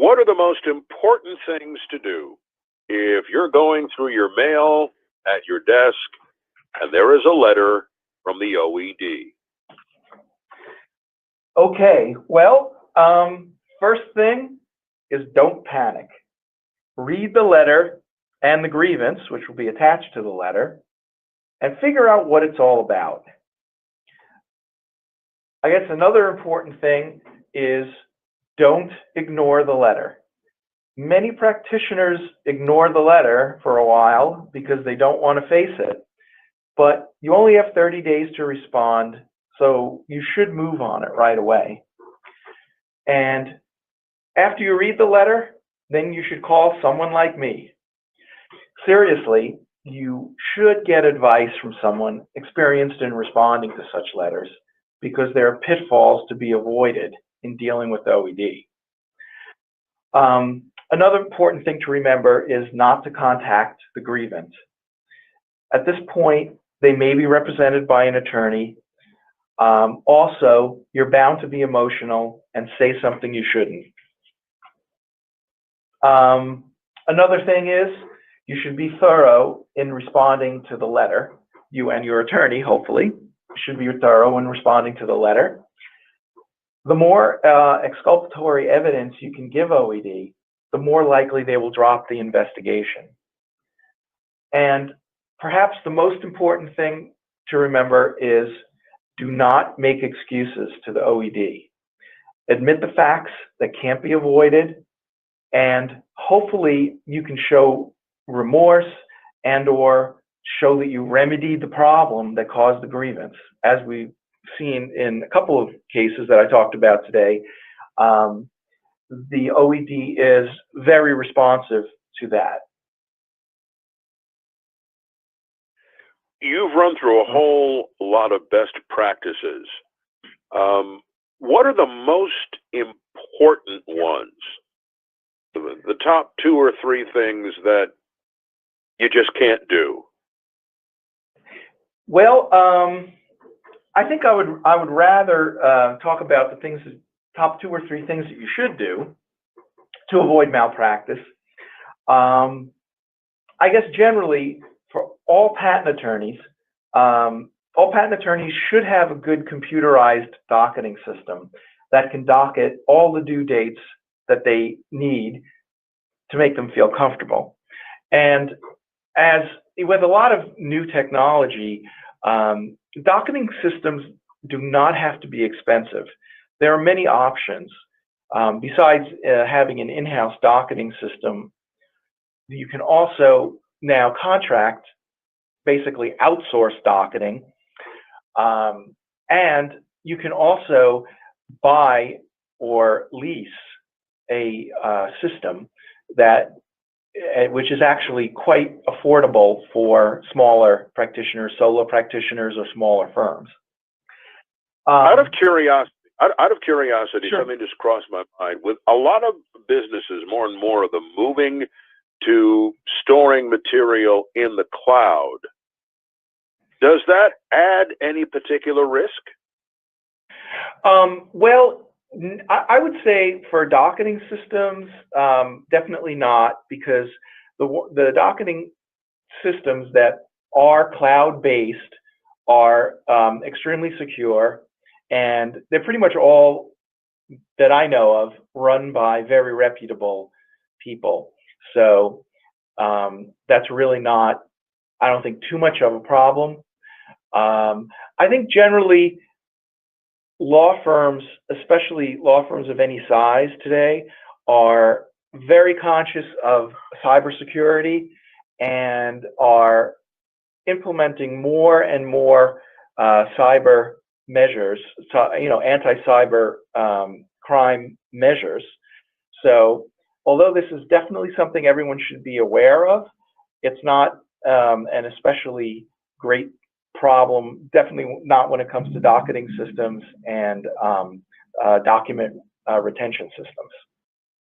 what are the most important things to do if you're going through your mail at your desk and there is a letter from the OED? Okay, well, first thing is don't panic. Read the letter and the grievance, which will be attached to the letter, and figure out what it's all about. I guess another important thing is don't ignore the letter. Many practitioners ignore the letter for a while because they don't want to face it, but you only have 30 days to respond, so you should move on it right away. And after you read the letter, then you should call someone like me. Seriously, you should get advice from someone experienced in responding to such letters, because there are pitfalls to be avoided in dealing with OED. Another important thing to remember is not to contact the grievant. At this point, they may be represented by an attorney. Also, you're bound to be emotional and say something you shouldn't. Another thing is you should be thorough in responding to the letter. You and your attorney, hopefully, should be thorough in responding to the letter. The more exculpatory evidence you can give OED, the more likely they will drop the investigation. And perhaps the most important thing to remember is do not make excuses to the OED. Admit the facts that can't be avoided, and hopefully you can show remorse and/or show that you remedied the problem that caused the grievance. As we've seen in a couple of cases that I talked about today, the OED is very responsive to that. You've run through a whole lot of best practices. What are the most important ones? The top 2 or 3 things that you just can't do? Well, I think I would rather talk about the things, top 2 or 3 things that you should do to avoid malpractice. I guess generally for all patent attorneys should have a good computerized docketing system that can docket all the due dates that they need to make them feel comfortable. And as with a lot of new technology, docketing systems do not have to be expensive. There are many options. Besides having an in-house docketing system, you can also now contract, basically outsource docketing, and you can also buy or lease a system which is actually quite affordable for smaller practitioners, solo practitioners, or smaller firms. Out of curiosity, Sure. Something just crossed my mind. With a lot of businesses, more and more of them moving to storing material in the cloud, does that add any particular risk? Well, I would say for docketing systems, definitely not, because the docketing systems that are cloud-based are extremely secure, and they're pretty much all that I know of run by very reputable people. So that's really not, I don't think, too much of a problem. I think generally law firms, especially law firms of any size today, are very conscious of cybersecurity and are implementing more and more cyber measures, anti-cyber crime measures. So although this is definitely something everyone should be aware of, it's not an especially great problem, definitely not when it comes to docketing systems and document retention systems.